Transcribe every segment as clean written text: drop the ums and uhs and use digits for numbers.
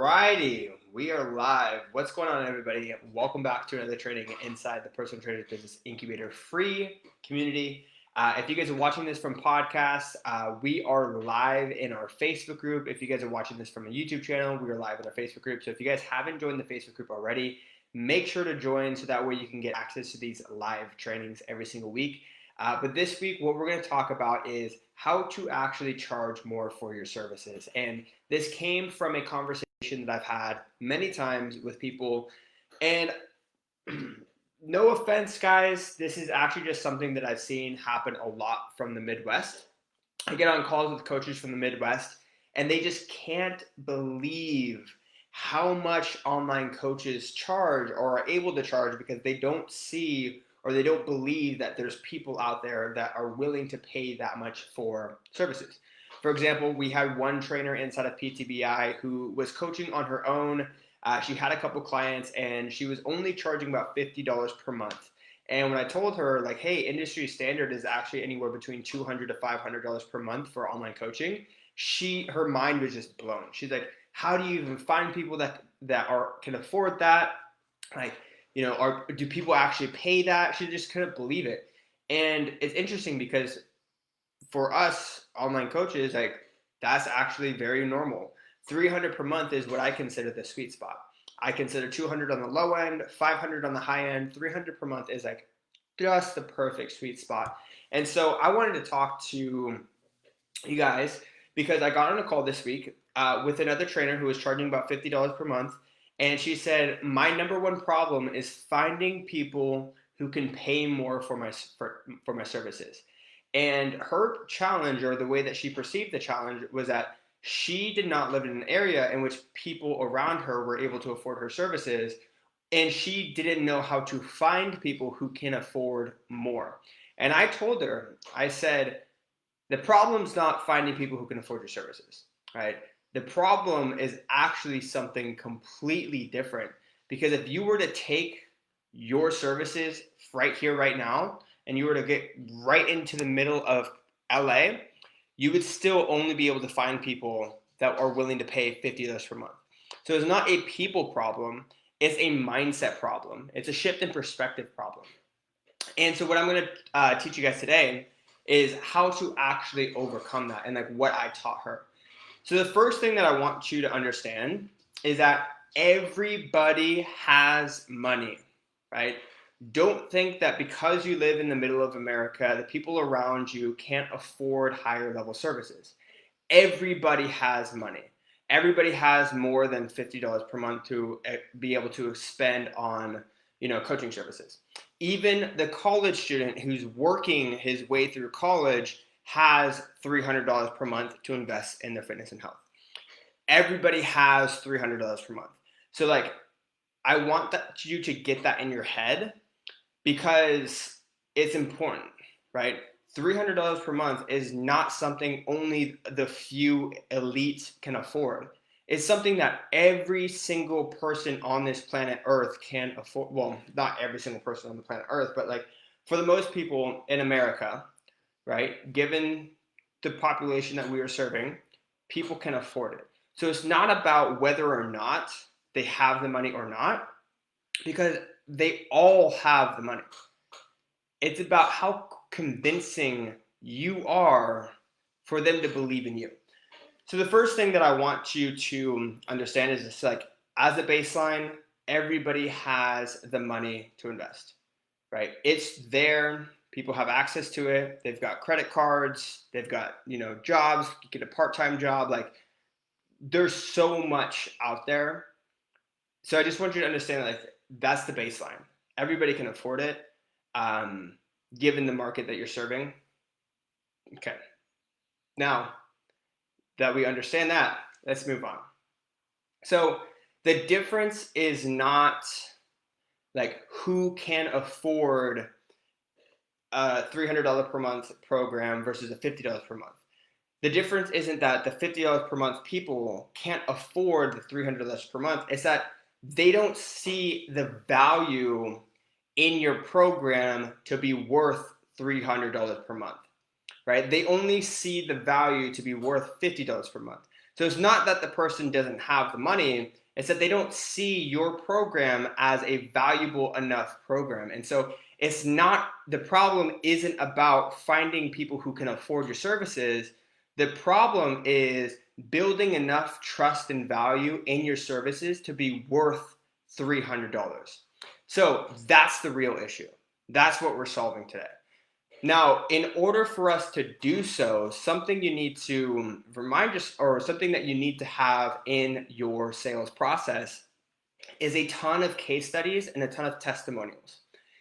Alrighty, we are live. What's going on, everybody? Welcome back to another training inside the Personal Trainers Business Incubator free community. If you guys are watching this from podcasts, we are live in our Facebook group. If you guys are watching this from a YouTube channel, we are live in our Facebook group. So if you guys haven't joined the Facebook group already, make sure to join so that way you can get access to these live trainings every single week. But this week, what we're going to talk about is how to actually charge more for your services. And this came from a conversation that I've had many times with people. And no offense, guys, this is actually just something that I've seen happen a lot from the Midwest. I get on calls with coaches from the Midwest, and they just can't believe how much online coaches charge or are able to charge because they don't see or they don't believe that there's people out there that are willing to pay that much for services. For example, we had one trainer inside of PTBI who was coaching on her own. She had a couple clients and she was only charging about $50 per month. And when I told her, like, hey, industry standard is actually anywhere between $200 to $500 per month for online coaching, her mind was just blown. She's like, how do you even find people that can afford that? Like, do people actually pay that? She just couldn't believe it. And it's interesting because for us online coaches, like, that's actually very normal. 300 per month is what I consider the sweet spot. I consider 200 on the low end, 500 on the high end. 300 per month is like just the perfect sweet spot. And so I wanted to talk to you guys because I got on a call this week with another trainer who was charging about $50 per month. And she said, my number one problem is finding people who can pay more for my services. And her challenge, or the way that she perceived the challenge, was that she did not live in an area in which people around her were able to afford her services, and she didn't know how to find people who can afford more. And I told her, I said, the problem's not finding people who can afford your services, right? The problem is actually something completely different, because if you were to take your services right here, right now, and you were to get right into the middle of LA, you would still only be able to find people that are willing to pay $50 per month. So it's not a people problem, it's a mindset problem. It's a shift in perspective problem. And so what I'm going to teach you guys today is how to actually overcome that, and like what I taught her. So the first thing that I want you to understand is that everybody has money, right? Don't think that because you live in the middle of America, the people around you can't afford higher level services. Everybody has money. Everybody has more than $50 per month to be able to spend on, coaching services. Even the college student who's working his way through college has $300 per month to invest in their fitness and health. Everybody has $300 per month. So like, I want you to get that in your head because it's important, right? $300 per month is not something only the few elites can afford. It's something that every single person on this planet Earth can afford. Well, not every single person on the planet Earth, but like for the most people in America, right? Given the population that we are serving, people can afford it. So it's not about whether or not they have the money or not, because they all have the money. It's about how convincing you are for them to believe in you. So the first thing that I want you to understand is this, like, as a baseline, everybody has the money to invest, right? It's there. People have access to it. They've got credit cards. They've got, jobs. You get a part-time job. Like, there's so much out there. So I just want you to understand, like, that's the baseline. Everybody can afford it, given the market that you're serving. Okay. Now that we understand that, let's move on. So the difference is not like who can afford a $300 per month program versus a $50 per month. The difference isn't that the $50 per month people can't afford the $300 per month. It's that they don't see the value in your program to be worth $300 per month, right? They only see the value to be worth $50 per month. So it's not that the person doesn't have the money, it's that they don't see your program as a valuable enough program. And so it's not, the problem isn't about finding people who can afford your services. The problem is building enough trust and value in your services to be worth $300. So that's the real issue. That's what we're solving today. Now, in order for us to do so, something you need to remind us, or something that you need to have in your sales process, is a ton of case studies and a ton of testimonials.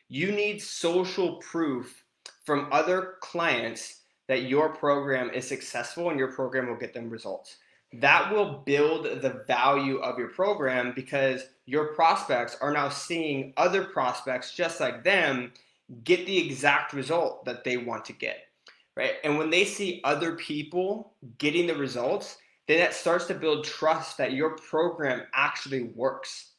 You need social proof from other clients that your program is successful and your program will get them results. That will build the value of your program because your prospects are now seeing other prospects just like them get the exact result that they want to get, right? And when they see other people getting the results, then that starts to build trust that your program actually works.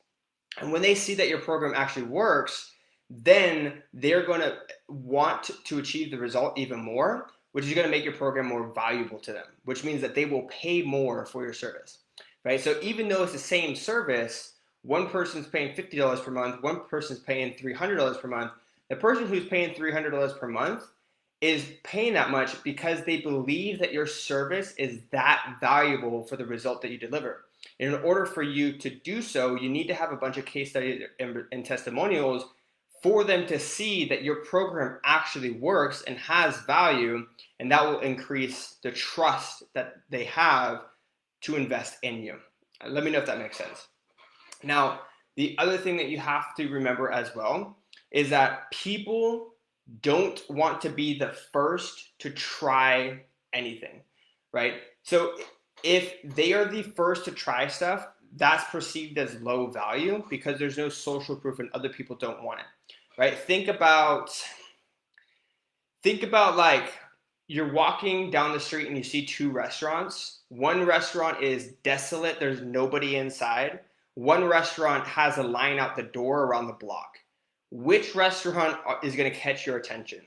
And when they see that your program actually works, then they're going to want to achieve the result even more, which is going to make your program more valuable to them, which means that they will pay more for your service, right? So even though it's the same service, one person's paying $50 per month, one person's paying $300 per month. The person who's paying $300 per month is paying that much because they believe that your service is that valuable for the result that you deliver. And in order for you to do so, you need to have a bunch of case studies and testimonials for them to see that your program actually works and has value, and that will increase the trust that they have to invest in you. Let me know if that makes sense. Now, the other thing that you have to remember as well is that people don't want to be the first to try anything, right? So if they are the first to try stuff, that's perceived as low value because there's no social proof and other people don't want it, right? Think about like you're walking down the street and you see two restaurants. One restaurant is desolate, there's nobody inside. One restaurant has a line out the door around the block. Which restaurant is going to catch your attention?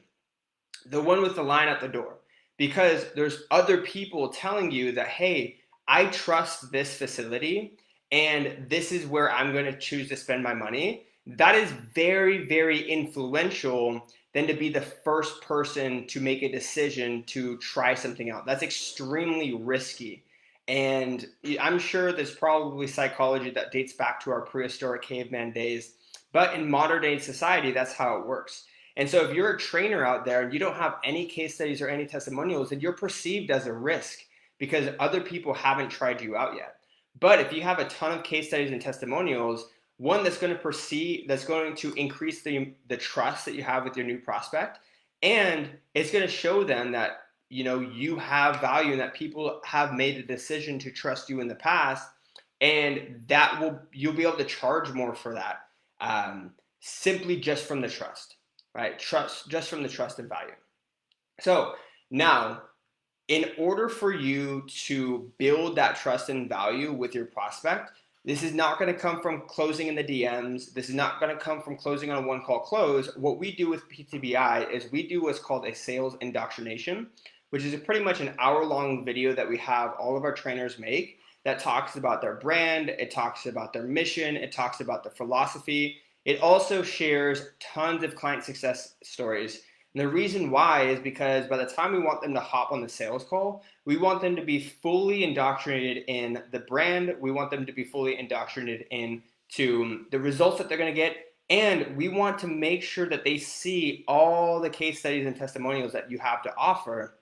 The one with the line at the door, because there's other people telling you that, hey, I trust this facility and this is where I'm going to choose to spend my money. That is very, very influential than to be the first person to make a decision to try something out. That's extremely risky. And I'm sure there's probably psychology that dates back to our prehistoric caveman days. But in modern day society, that's how it works. And so if you're a trainer out there and you don't have any case studies or any testimonials, then you're perceived as a risk because other people haven't tried you out yet. But if you have a ton of case studies and testimonials, one that's going to increase the trust that you have with your new prospect, and it's going to show them that you have value and that people have made a decision to trust you in the past, and you'll be able to charge more for that. Simply just from the trust, right? Just from the trust and value. So now, in order for you to build that trust and value with your prospect, this is not going to come from closing in the DMs. This is not going to come from closing on a one-call close. What we do with PTBI is we do what's called a sales indoctrination, which is pretty much an hour-long video that we have all of our trainers make that talks about their brand, it talks about their mission, it talks about their philosophy. It also shares tons of client success stories. And the reason why is because by the time we want them to hop on the sales call, we want them to be fully indoctrinated in the brand. We want them to be fully indoctrinated into the results that they're going to get. And we want to make sure that they see all the case studies and testimonials that you have to offer.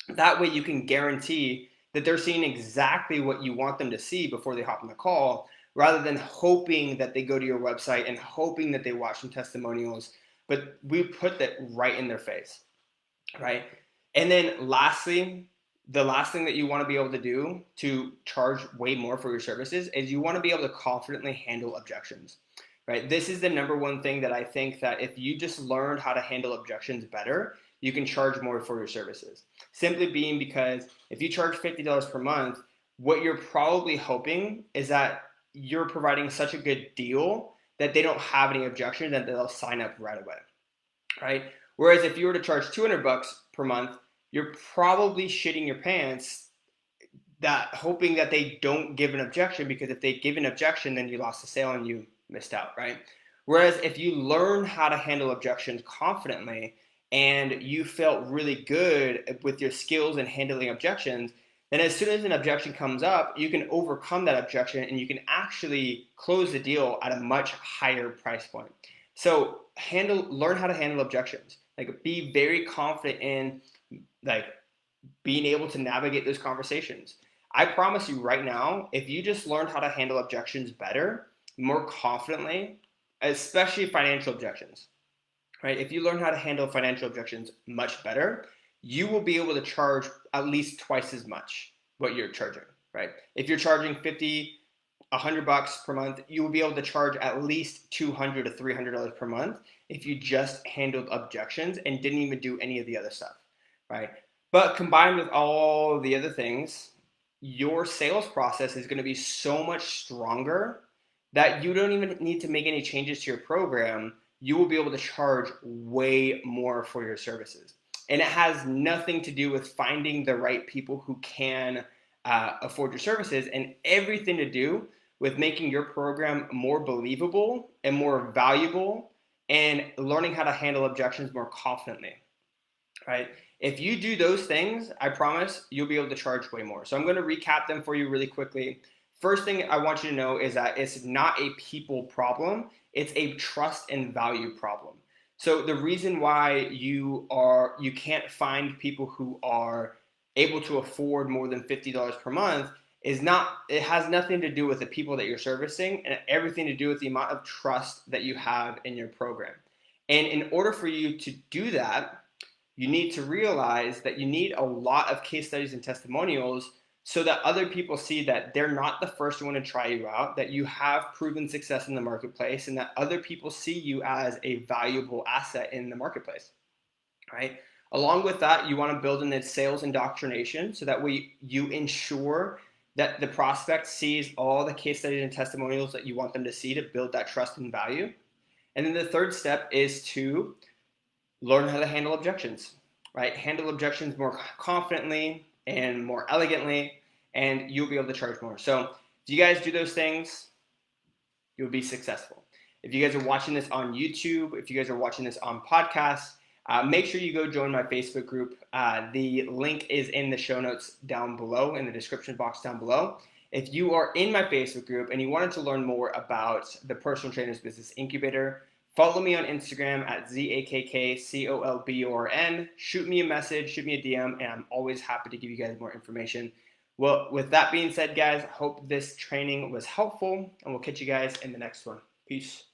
That way you can guarantee that they're seeing exactly what you want them to see before they hop on the call, rather than hoping that they go to your website and hoping that they watch some testimonials. But we put that right in their face, right? And then lastly, the last thing that you want to be able to do to charge way more for your services is you want to be able to confidently handle objections, right? This is the number one thing that I think that if you just learned how to handle objections better, you can charge more for your services. Simply being because if you charge $50 per month, what you're probably hoping is that you're providing such a good deal that they don't have any objections and they'll sign up right away, right? Whereas if you were to charge $200 per month, you're probably shitting your pants that hoping that they don't give an objection, because if they give an objection, then you lost the sale and you missed out, right? Whereas if you learn how to handle objections confidently and you felt really good with your skills in handling objections, then as soon as an objection comes up, you can overcome that objection and you can actually close the deal at a much higher price point. So learn how to handle objections. Like, be very confident in like being able to navigate those conversations. I promise you right now, if you just learned how to handle objections better, more confidently, especially financial objections, right? If you learn how to handle financial objections much better, you will be able to charge at least twice as much what you're charging, right? If you're charging 50, $100 per month, you will be able to charge at least $200 to $300 per month if you just handled objections and didn't even do any of the other stuff, right? But combined with all the other things, your sales process is going to be so much stronger that you don't even need to make any changes to your program. You will be able to charge way more for your services. And it has nothing to do with finding the right people who can afford your services, and everything to do with making your program more believable and more valuable and learning how to handle objections more confidently, right? If you do those things, I promise you'll be able to charge way more. So I'm going to recap them for you really quickly. First thing I want you to know is that it's not a people problem. It's a trust and value problem. So the reason why you can't find people who are able to afford more than $50 per month it has nothing to do with the people that you're servicing, and everything to do with the amount of trust that you have in your program. And in order for you to do that, you need to realize that you need a lot of case studies and testimonials so that other people see that they're not the first one to try you out, that you have proven success in the marketplace, and that other people see you as a valuable asset in the marketplace, right? Along with that, you want to build in the sales indoctrination so that way you ensure that the prospect sees all the case studies and testimonials that you want them to see to build that trust and value. And then the third step is to learn how to handle objections, right? Handle objections more confidently and more elegantly, and you'll be able to charge more. So if you guys do those things, you'll be successful. If you guys are watching this on YouTube, if you guys are watching this on podcasts, make sure you go join my Facebook group. The link is in the show notes down below, in the description box down below. If you are in my Facebook group and you wanted to learn more about the Personal Trainers Business Incubator, follow me on Instagram at ZAKKCOLBORN. Shoot me a message, shoot me a DM, and I'm always happy to give you guys more information. Well, with that being said, guys, hope this training was helpful, and we'll catch you guys in the next one. Peace.